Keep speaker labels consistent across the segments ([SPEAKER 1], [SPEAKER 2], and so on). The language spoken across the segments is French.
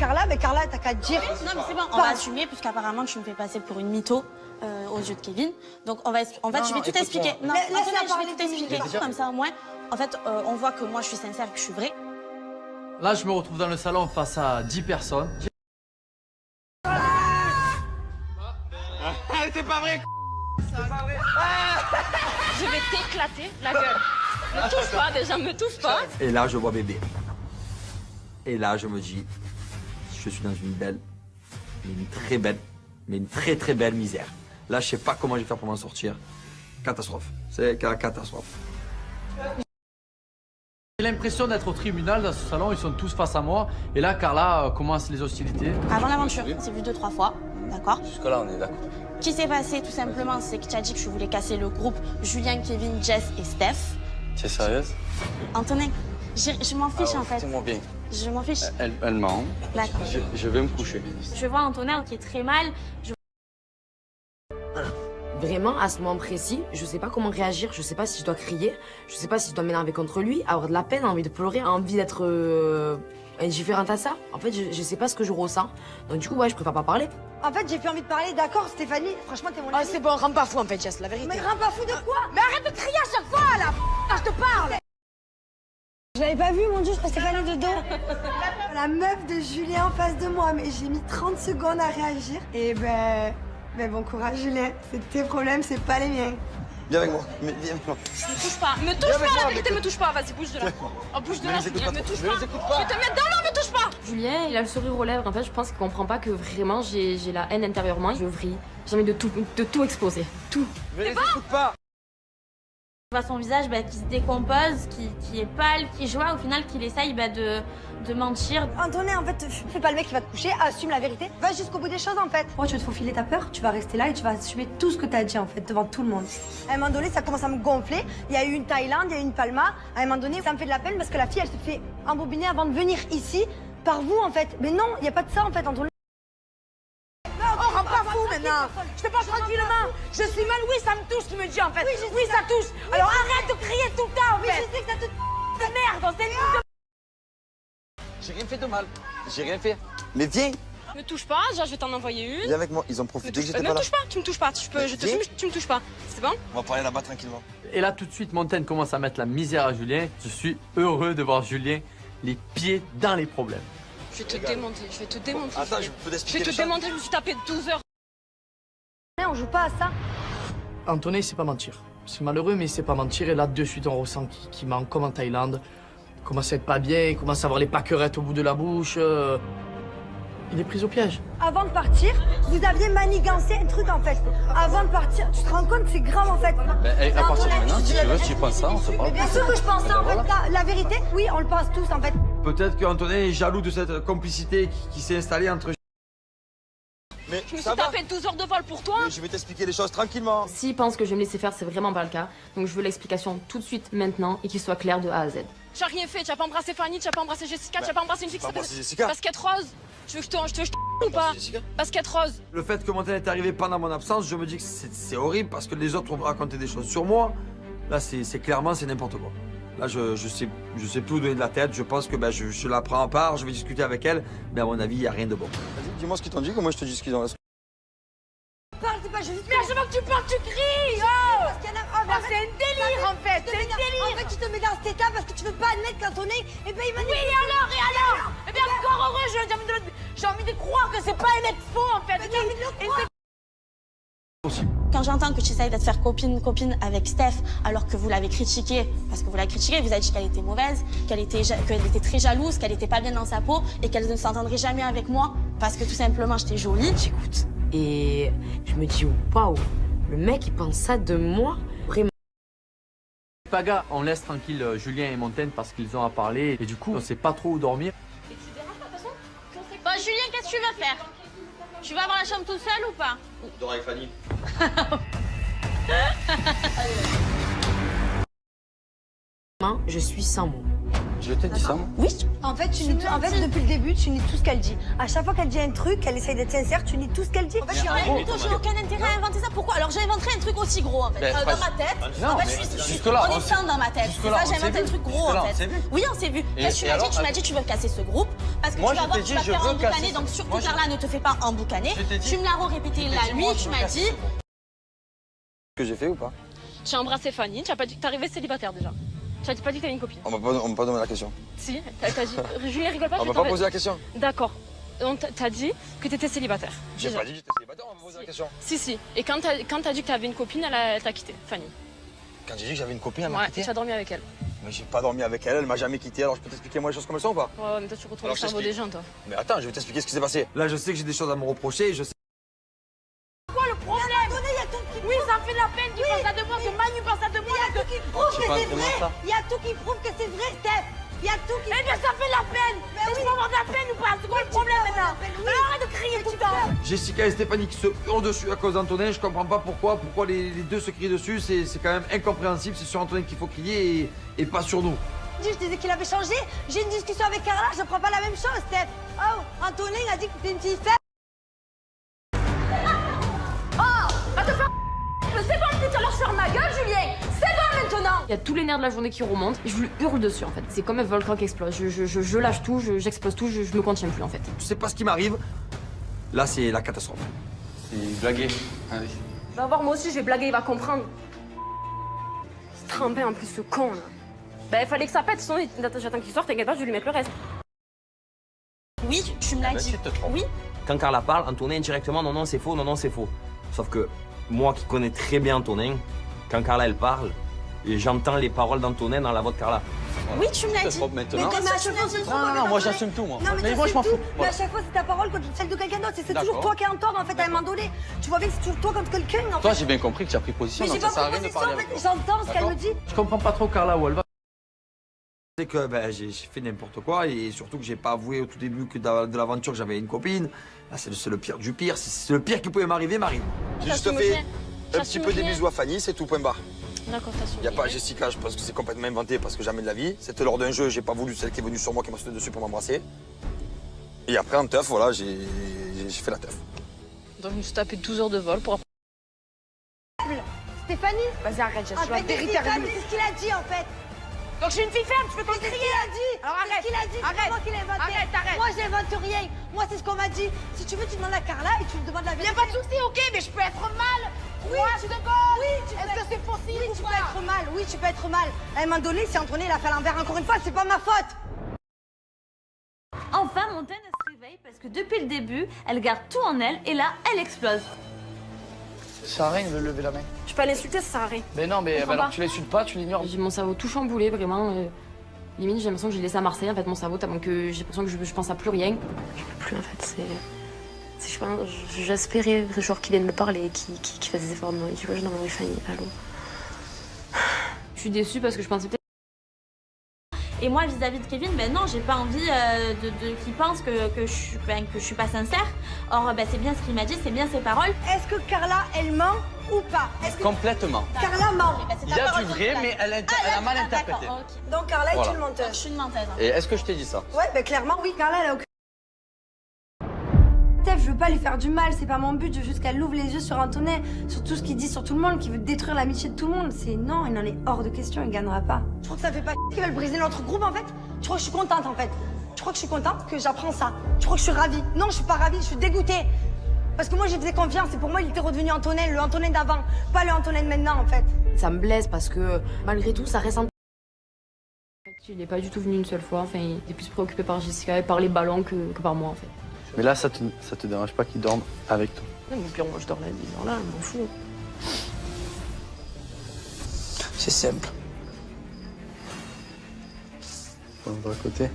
[SPEAKER 1] Carla, mais Carla, t'as qu'à te dire.
[SPEAKER 2] Non, mais c'est bon, on va assumer, puisqu'apparemment, tu me fais passer pour une mytho aux yeux de Kevin. Donc, je vais tout expliquer. Non, je vais tout expliquer. Comme ça, au moins, en fait, on voit que moi, je suis sincère, que je suis vraie.
[SPEAKER 3] Là, je me retrouve dans le salon face à 10 personnes.
[SPEAKER 4] C'est pas vrai. C'est pas vrai.
[SPEAKER 5] Je vais t'éclater la gueule. Me touche pas, déjà, me touche pas.
[SPEAKER 6] Et là, je vois bébé. Et là, je me dis, je suis dans une belle, mais une très belle, mais une très très belle misère. Là, je sais pas comment je vais faire pour m'en sortir. Catastrophe. C'est la catastrophe.
[SPEAKER 3] J'ai l'impression d'être au tribunal dans ce salon, ils sont tous face à moi. Et là, Carla commence les hostilités.
[SPEAKER 2] Avant l'aventure, on s'est vu 2-3 fois, d'accord?
[SPEAKER 4] Jusque-là, on est d'accord.
[SPEAKER 2] Ce qui s'est passé, tout simplement, c'est que tu as dit que je voulais casser le groupe Julien, Kevin, Jess et Steph.
[SPEAKER 4] T'es sérieuse?
[SPEAKER 2] Antonin, je m'en fiche en fait.
[SPEAKER 4] Écoutez-moi bien.
[SPEAKER 2] Je m'en fiche.
[SPEAKER 4] Elle ment.
[SPEAKER 2] D'accord.
[SPEAKER 4] Je vais me coucher.
[SPEAKER 2] Je vois Antonin qui est très mal.
[SPEAKER 7] Vraiment, à ce moment précis, je sais pas comment réagir, je sais pas si je dois crier, je sais pas si je dois m'énerver contre lui, avoir de la peine, envie de pleurer, envie d'être indifférente à ça. En fait, je sais pas ce que je ressens. Donc du coup, ouais, je préfère pas parler.
[SPEAKER 1] En fait, j'ai plus envie de parler, d'accord, Stéphanie. Franchement, t'es mon amie.
[SPEAKER 7] Ah, c'est bon, rends pas fou en fait, Jess, la vérité.
[SPEAKER 1] Mais rends pas fou de quoi?
[SPEAKER 7] Mais arrête de crier à chaque fois, là. Je te parle.
[SPEAKER 1] Je l'avais pas vu, mon Dieu, je pensais Stéphanie de dos. La meuf de Julien en face de moi, mais j'ai mis 30 secondes à réagir. Et ben bon courage, Julien. C'est tes problèmes, c'est pas les miens.
[SPEAKER 6] Viens avec moi. Viens avec moi.
[SPEAKER 5] Me touche pas, la vérité, me touche pas. Vas-y, bouge de là. Oh, bouge de là, Julien, me touche pas. Je vais te mettre dans l'eau, me touche pas.
[SPEAKER 8] Julien, il a le sourire aux lèvres. En fait, je pense qu'il comprend pas que vraiment j'ai la haine intérieurement. Je vrille. J'ai envie de tout exploser. Tout.
[SPEAKER 4] Mais les écoute pas.
[SPEAKER 2] Je vois son visage qui se décompose, qui est pâle, qui joue, au final, qu'il essaye de mentir.
[SPEAKER 1] Antonin, en fait, fais pas le mec qui va te coucher, assume la vérité. Va jusqu'au bout des choses, en fait. Moi, tu veux te faufiler ta peur, tu vas rester là et tu vas assumer tout ce que t'as dit, en fait, devant tout le monde. À un moment donné, ça commence à me gonfler. Il y a eu une Thaïlande, il y a eu une Palma. À un moment donné, ça me fait de la peine parce que la fille, elle se fait embobiner avant de venir ici par vous, en fait. Mais non, il n'y a pas de ça, en fait, Antonin.
[SPEAKER 7] Oh, rends pas fou maintenant. Je te parle tranquillement. Je suis mal, oui, ça me touche, tu me dis en fait. Oui, ça touche. Alors arrête de crier tout le temps, en fait.
[SPEAKER 1] Oui, je sais que ça te...
[SPEAKER 7] De merde, c'est une
[SPEAKER 4] J'ai rien fait de mal. J'ai rien fait. Mais viens.
[SPEAKER 5] Me touche pas, déjà, je vais t'en envoyer une.
[SPEAKER 6] Viens avec moi. Ils ont profité que j'étais
[SPEAKER 5] Me
[SPEAKER 6] pas là.
[SPEAKER 5] touche pas, tu me touches pas. Je te fume, tu me touches pas. C'est bon?
[SPEAKER 6] On va parler là-bas tranquillement.
[SPEAKER 3] Et là, tout de suite, Montaigne commence à mettre la misère à Julien. Je suis heureux de voir Julien les pieds dans les problèmes.
[SPEAKER 5] Je vais te démonter, je vais te démonter.
[SPEAKER 6] Attends, je peux
[SPEAKER 5] Je
[SPEAKER 6] t'expliquer
[SPEAKER 5] vais te
[SPEAKER 6] les choses.
[SPEAKER 5] démonter, je me suis tapé 12 heures.
[SPEAKER 1] On joue pas à ça.
[SPEAKER 9] Antonin, il sait pas mentir. C'est malheureux, mais il sait pas mentir. Et là, de suite, on ressent qu'il ment comme en Thaïlande. Il commence à être pas bien, il commence à avoir les pâquerettes au bout de la bouche. Il est pris au piège.
[SPEAKER 1] Avant de partir, vous aviez manigancé un truc, en fait. Avant de partir, tu te rends compte, c'est grave, en fait.
[SPEAKER 4] À partir de maintenant, si tu veux, si tu penses ça, on se parle.
[SPEAKER 1] Mais bien sûr que je pense ça, en fait. La vérité, oui, on le pense tous, en fait.
[SPEAKER 6] Peut-être qu'Antonin est jaloux de cette complicité qui s'est installée entre... Mais
[SPEAKER 5] Je me suis tapé 12 heures de vol pour toi.
[SPEAKER 6] Je vais t'expliquer les choses tranquillement.
[SPEAKER 8] S'il pense que je vais me laisser faire, c'est vraiment pas le cas. Donc je veux l'explication tout de suite, maintenant, et qu'il soit clair de A à Z.
[SPEAKER 5] Tu n'as rien fait, tu n'as pas embrassé Fanny, tu n'as pas embrassé Jessica, tu n'as pas embrassé une fille qui
[SPEAKER 6] Pas
[SPEAKER 5] s'appelle
[SPEAKER 6] embrassé Jessica.
[SPEAKER 5] Basket Rose. Tu veux que je te ou pas?
[SPEAKER 6] Jessica.
[SPEAKER 5] Basket Rose.
[SPEAKER 6] Le fait que Montaigne est arrivé pendant mon absence, je me dis que c'est horrible parce que les autres vont raconter des choses sur moi. Là, c'est clairement, c'est n'importe quoi. Là, je sais plus où donner de la tête. Je pense que je la prends à part, je vais discuter avec elle. Mais à mon avis, il n'y a rien de bon. Vas-y, dis-moi ce qu'ils t'ont dit, que moi je te dis ce qu'ils ont.
[SPEAKER 1] Parle, c'est pas juste.
[SPEAKER 7] Mais à chaque fois que tu parles, tu cries. Oh,
[SPEAKER 1] Parce qu'il y en a... Oh, mais
[SPEAKER 7] c'est un délire en fait, c'est un délire.
[SPEAKER 1] En fait, tu te mets dans cet état parce que tu veux pas admettre qu'Antonin, eh ben, il va...
[SPEAKER 7] Oui, et alors? Eh bien, encore heureux, j'ai envie de croire que c'est pas un mec faux en fait.
[SPEAKER 2] Quand j'entends que tu essayes d'être faire copine avec Steph, alors que vous l'avez critiquée, parce que vous l'avez critiquée, vous avez dit qu'elle était mauvaise, qu'elle était très jalouse, qu'elle était pas bien dans sa peau et qu'elle ne s'entendrait jamais avec moi parce que tout simplement j'étais jolie.
[SPEAKER 7] J'écoute et je me dis waouh, le mec il pense ça de moi, vraiment.
[SPEAKER 3] Paga, on laisse tranquille Julien et Montaigne parce qu'ils ont à parler. Et du coup, on sait pas trop où dormir.
[SPEAKER 5] Et tu déranges pas de toute façon?
[SPEAKER 2] Bon, Julien, qu'est-ce que tu veux faire? Tu vas avoir la chambre tout seul ou pas?
[SPEAKER 6] Dors avec Fanny.
[SPEAKER 7] Je suis sans mots.
[SPEAKER 4] Je t'ai dit ça, moi.
[SPEAKER 1] Oui. En fait, depuis le début, tu nies tout ce qu'elle dit. À chaque fois qu'elle dit un truc, elle essaye d'être sincère, tu nies tout ce qu'elle dit. En fait,
[SPEAKER 2] J'ai aucun intérêt à inventer ça. Pourquoi? Alors j'ai inventé un truc aussi gros en fait. Dans ma tête.
[SPEAKER 4] Non,
[SPEAKER 2] en fait,
[SPEAKER 4] mais
[SPEAKER 2] je suis
[SPEAKER 4] jusque-là,
[SPEAKER 2] on est sain dans ma tête. C'est ça, j'ai inventé un truc gros en fait. Oui, on s'est vu. Qu'est-ce que tu m'as dit? Tu m'as dit tu veux casser ce groupe. Parce que
[SPEAKER 4] Moi,
[SPEAKER 2] tu vas
[SPEAKER 4] je
[SPEAKER 2] voir,
[SPEAKER 4] t'ai
[SPEAKER 2] tu
[SPEAKER 4] dit,
[SPEAKER 2] vas
[SPEAKER 4] je
[SPEAKER 2] faire
[SPEAKER 4] veux
[SPEAKER 2] emboucaner,
[SPEAKER 4] casser.
[SPEAKER 2] donc surtout
[SPEAKER 4] Moi, je-
[SPEAKER 2] Carla, ne te fais pas emboucaner.
[SPEAKER 4] Je t'ai dit-
[SPEAKER 2] Tu me l'as répété
[SPEAKER 4] Je t'ai
[SPEAKER 2] la
[SPEAKER 4] dit,
[SPEAKER 2] nuit,
[SPEAKER 4] moi, je
[SPEAKER 2] tu
[SPEAKER 4] veux
[SPEAKER 2] m'as
[SPEAKER 4] casser,
[SPEAKER 2] dit.
[SPEAKER 4] c'est bon. Que j'ai fait ou pas?
[SPEAKER 5] Tu as embrassé Fanny, tu as pas dit que t'arrivais célibataire déjà. Tu as pas dit que t'avais une copine.
[SPEAKER 4] On m'a pas donné la question.
[SPEAKER 5] Si, t'as dit. Julien rigole pas,
[SPEAKER 4] On
[SPEAKER 5] je
[SPEAKER 4] m'a
[SPEAKER 5] t'en
[SPEAKER 4] pas
[SPEAKER 5] vais-
[SPEAKER 4] posé la question.
[SPEAKER 5] D'accord. Donc t'as dit que t'étais célibataire.
[SPEAKER 4] J'ai
[SPEAKER 5] déjà.
[SPEAKER 4] pas dit que j'étais célibataire, on m'a posé la question.
[SPEAKER 5] Si. Et quand t'as dit que t'avais une copine, elle t'a quitté, Fanny.
[SPEAKER 4] Quand j'ai dit que j'avais une copine, elle m'a
[SPEAKER 5] Ouais,
[SPEAKER 4] quitté.
[SPEAKER 5] tu as dormi avec elle.
[SPEAKER 4] Mais j'ai pas dormi avec elle, elle m'a jamais quitté, alors je peux t'expliquer moi les choses comme elles sont ou pas?
[SPEAKER 5] Ouais, mais toi tu retournes
[SPEAKER 4] Alors,
[SPEAKER 5] le
[SPEAKER 4] je
[SPEAKER 5] cerveau des
[SPEAKER 4] t'explique.
[SPEAKER 5] gens, toi.
[SPEAKER 4] Mais attends, je vais t'expliquer ce qui s'est passé.
[SPEAKER 6] Là, je sais que j'ai des choses à me reprocher. Je sais...
[SPEAKER 2] Oui, ça me fait de la peine qu'il pense ça de moi, que Manu pense ça de moi.
[SPEAKER 1] Il y a tout qui prouve
[SPEAKER 4] C'est
[SPEAKER 1] que
[SPEAKER 4] pas
[SPEAKER 1] c'est
[SPEAKER 4] vraiment
[SPEAKER 1] vrai.
[SPEAKER 4] ça.
[SPEAKER 1] Il y a tout qui prouve que c'est vrai, Steph. Il y a tout qui.
[SPEAKER 2] Eh bien, ça fait de la peine. Mais je peux avoir de la peine ou pas? C'est quoi le problème maintenant? Alors arrête de crier tout le temps.
[SPEAKER 6] Jessica et Stéphanie qui se hurlent dessus à cause d'Antonin, je comprends pas pourquoi les deux se crient dessus, c'est quand même incompréhensible, c'est sur Antonin qu'il faut crier et pas sur nous.
[SPEAKER 1] Je disais qu'il avait changé. J'ai une discussion avec Carla, je prends pas la même chose, Steph. Oh, Antonin a dit que t'es une fille faible.
[SPEAKER 5] C'est bon, tu vas leur faire ma gueule, Julien. C'est bon maintenant.
[SPEAKER 8] Il y a tous les nerfs de la journée qui remontent et je lui hurle dessus en fait. C'est comme un volcan qui explose. Je lâche tout, j'explose tout, je me contiens plus en fait.
[SPEAKER 6] Je sais pas ce qui m'arrive, là c'est la catastrophe.
[SPEAKER 4] C'est blagué. Allez.
[SPEAKER 8] Va voir, moi aussi je vais blaguer, il va comprendre. C'est trempé en plus ce con là. Bah il fallait que ça pète, sinon j'attends qu'il sorte, t'inquiète pas, je vais lui mettre le reste.
[SPEAKER 2] Oui, tu me l'as dit.
[SPEAKER 4] Tu te trompes.
[SPEAKER 2] Oui.
[SPEAKER 10] Quand Carla parle, Antonin indirectement, non, c'est faux, non, c'est faux. Sauf que moi qui connais très bien Antonin, quand Carla elle parle, j'entends les paroles d'Antonin dans la voix de Carla.
[SPEAKER 2] Oui, tu me l'as
[SPEAKER 4] Tu te
[SPEAKER 2] dit.
[SPEAKER 4] trompes maintenant.
[SPEAKER 1] Mais à chaque fois, c'est trop.
[SPEAKER 4] Non, moi j'assume tout, moi.
[SPEAKER 1] Non, mais
[SPEAKER 4] moi je m'en
[SPEAKER 1] tout.
[SPEAKER 4] fous.
[SPEAKER 1] Mais
[SPEAKER 4] Voilà.
[SPEAKER 1] à chaque fois, c'est ta parole contre celle de quelqu'un d'autre. C'est
[SPEAKER 4] D'accord.
[SPEAKER 1] toujours toi qui es en tort, en fait, à un moment donné. Tu vois bien que c'est toujours toi contre quelqu'un, en
[SPEAKER 4] Toi,
[SPEAKER 1] fait.
[SPEAKER 4] j'ai bien compris que tu as pris position,
[SPEAKER 1] Mais j'ai
[SPEAKER 4] donc
[SPEAKER 1] pas
[SPEAKER 4] ça sert à
[SPEAKER 1] pris
[SPEAKER 4] rien de
[SPEAKER 1] position,
[SPEAKER 4] parler
[SPEAKER 1] en
[SPEAKER 4] avec
[SPEAKER 1] fait.
[SPEAKER 4] toi.
[SPEAKER 1] J'entends ce qu'elle me dit.
[SPEAKER 6] Je comprends pas trop Carla où elle va. C'est que ben, j'ai fait n'importe quoi et surtout que j'ai pas avoué au tout début que de l'aventure que j'avais une copine. Là, c'est le pire du pire. C'est le pire qui pouvait m'arriver, m'arrive.
[SPEAKER 4] J'ai juste
[SPEAKER 5] T'assumes
[SPEAKER 4] fait
[SPEAKER 5] rien.
[SPEAKER 4] un petit
[SPEAKER 5] T'assumes
[SPEAKER 4] peu des
[SPEAKER 5] rien.
[SPEAKER 4] bisous à Fanny, c'est tout, point barre.
[SPEAKER 5] D'accord, t'assumes.
[SPEAKER 4] Il n'y a pas Jessica, je pense que c'est complètement inventé parce que jamais de la vie. C'était lors d'un jeu, j'ai pas voulu celle qui est venue sur moi qui m'a sauté dessus pour m'embrasser. Et après, en teuf, voilà, j'ai fait la teuf.
[SPEAKER 5] Donc je me suis tapé 12 heures de vol pour.
[SPEAKER 1] Stéphanie,
[SPEAKER 2] Vas-y, arrête, je
[SPEAKER 1] en
[SPEAKER 2] suis la
[SPEAKER 1] fait, t'es
[SPEAKER 2] vérité.
[SPEAKER 1] fille faible, c'est ce qu'il a dit, en fait.
[SPEAKER 2] Donc je suis une fille faible, tu peux pas
[SPEAKER 1] C'est ce
[SPEAKER 2] crier.
[SPEAKER 1] qu'il a dit.
[SPEAKER 2] Alors
[SPEAKER 1] C'est ce
[SPEAKER 2] arrête.
[SPEAKER 1] qu'il a dit, c'est
[SPEAKER 2] Arrête.
[SPEAKER 1] pas moi qui l'ai inventé.
[SPEAKER 2] Arrête.
[SPEAKER 1] Moi, j'invente rien. Moi, c'est ce qu'on m'a dit. Si tu veux, tu demandes à Carla et tu lui demandes la
[SPEAKER 2] Il n'y
[SPEAKER 1] vérité.
[SPEAKER 2] a pas de souci, ok, mais je peux être mal.
[SPEAKER 1] Oui,
[SPEAKER 2] Moi,
[SPEAKER 1] tu
[SPEAKER 2] je te
[SPEAKER 1] Oui, tu peux
[SPEAKER 2] Est-ce que
[SPEAKER 1] être-
[SPEAKER 2] c'est possible
[SPEAKER 1] Oui,
[SPEAKER 2] ou
[SPEAKER 1] tu
[SPEAKER 2] pas
[SPEAKER 1] peux être mal. Oui, tu peux être mal. À un moment donné, si Antonin il a fait l'envers encore une fois, c'est pas ma faute.
[SPEAKER 11] Enfin, Montaigne elle se réveille parce que depuis le début, elle garde tout en elle et là, elle explose.
[SPEAKER 9] Ça sert à rien de lever la main.
[SPEAKER 8] Je peux l'insulter, ça sert à rien.
[SPEAKER 9] Mais non, mais
[SPEAKER 8] Comprends
[SPEAKER 9] alors
[SPEAKER 8] pas.
[SPEAKER 9] tu l'insultes pas, tu l'ignores.
[SPEAKER 8] J'ai mon cerveau tout chamboulé vraiment. Limite j'ai l'impression que j'ai laissé à Marseille en fait mon cerveau tellement que j'ai l'impression que je pense à plus rien. Je peux plus en fait, je pense, j'espérais genre qu'il vienne me parler et qu'il fasse des efforts de moi. Tu vois, je demanderais Fanny, allô. Je suis déçue parce que je pensais peut-être.
[SPEAKER 11] Et moi, vis-à-vis de Kevin, ben non, j'ai pas envie qu'il pense que je suis pas sincère. Or, ben, c'est bien ce qu'il m'a dit, c'est bien ses paroles.
[SPEAKER 1] Est-ce que Carla, elle ment ou pas? Est-ce que
[SPEAKER 4] Complètement.
[SPEAKER 1] Carla ment?
[SPEAKER 4] Il y a du vrai, mais elle a mal interprété.
[SPEAKER 11] D'accord, ok.
[SPEAKER 1] Donc Carla
[SPEAKER 4] Voilà.
[SPEAKER 1] est une menteuse.
[SPEAKER 11] Je suis une menteuse.
[SPEAKER 4] Et est-ce que je t'ai dit ça?
[SPEAKER 1] Ouais, ben clairement, oui, Carla, elle a aucun. Steph, je veux pas lui faire du mal, c'est pas mon but, je veux juste qu'elle ouvre les yeux sur Antonin, sur tout ce qu'il dit sur tout le monde, qui veut détruire l'amitié de tout le monde. C'est non, il en est hors de question, il gagnera pas. Je crois que ça fait pas qu'ils veulent briser notre groupe en fait. Je crois que je suis contente en fait. Je crois que je suis contente que j'apprends ça. Je crois que je suis ravie. Non, je suis pas ravie, je suis dégoûtée. Parce que moi, j'y faisais confiance et pour moi, il était redevenu Antonin, le Antonin d'avant, pas le Antonin de maintenant en fait.
[SPEAKER 7] Ça me blesse parce que malgré tout, ça reste un...
[SPEAKER 8] Il est pas du tout venu une seule fois, enfin il est plus préoccupé par Jessica et par les ballons que par moi en fait.
[SPEAKER 12] Mais là, ça te dérange pas qu'il dorme avec toi?
[SPEAKER 8] Non mais au pire moi je dors là, il dort là, je m'en fous.
[SPEAKER 9] C'est simple.
[SPEAKER 12] Bon, de l'autre côté.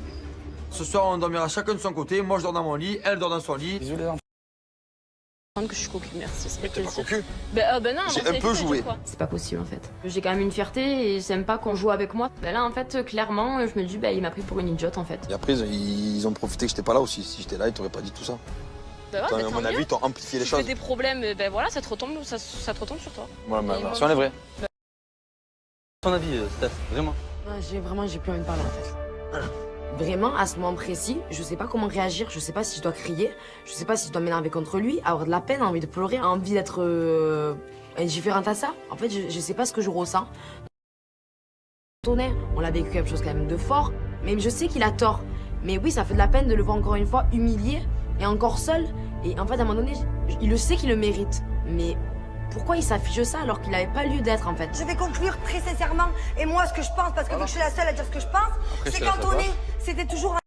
[SPEAKER 6] Ce soir, on dormira chacun de son côté. Moi, je dors dans mon lit, elle dort dans son lit.
[SPEAKER 9] Bisous les enfants.
[SPEAKER 5] Que je suis cocu, merci. Ça
[SPEAKER 4] Mais
[SPEAKER 5] fait
[SPEAKER 4] t'es pas
[SPEAKER 5] plaisir.
[SPEAKER 4] cocu.
[SPEAKER 5] Ben non,
[SPEAKER 4] J'ai
[SPEAKER 5] mais
[SPEAKER 4] un
[SPEAKER 5] c'est-
[SPEAKER 4] peu
[SPEAKER 5] c'est
[SPEAKER 4] joué.
[SPEAKER 5] quoi.
[SPEAKER 8] C'est pas possible en fait. J'ai quand même une fierté et j'aime pas qu'on joue avec moi. Ben là en fait clairement je me dis il m'a pris pour une idiote en fait.
[SPEAKER 4] Et après, ils ont profité que j'étais pas là aussi. Si j'étais là, ils t'auraient pas dit tout ça.
[SPEAKER 5] Ben ouais,
[SPEAKER 4] Toi,
[SPEAKER 5] mais
[SPEAKER 4] à
[SPEAKER 5] tant
[SPEAKER 4] mon
[SPEAKER 5] mieux.
[SPEAKER 4] avis, t'ont amplifié les
[SPEAKER 5] Tu fais
[SPEAKER 4] choses.
[SPEAKER 5] des problèmes, ben voilà, ça te retombe sur toi.
[SPEAKER 4] Voilà, ma
[SPEAKER 5] Et
[SPEAKER 4] version,
[SPEAKER 5] moi,
[SPEAKER 4] elle est vraie.
[SPEAKER 12] Ton avis, Steph, vraiment?
[SPEAKER 7] J'ai plus envie de parler en fait. Vraiment, à ce moment précis, je sais pas comment réagir, je sais pas si je dois crier, je sais pas si je dois m'énerver contre lui, avoir de la peine, envie de pleurer, envie d'être indifférente à ça. En fait, je sais pas ce que je ressens. On a vécu quelque chose quand même de fort, mais je sais qu'il a tort. Mais oui, ça fait de la peine de le voir encore une fois humilié et encore seul. Et en fait, à un moment donné, il le sait qu'il le mérite. Mais pourquoi il s'affiche ça alors qu'il n'avait pas lieu d'être en fait?
[SPEAKER 1] Je vais conclure très sincèrement. Et moi, ce que je pense, parce que vu que je suis la seule à dire ce que je pense, c'est qu'Antonin, c'était toujours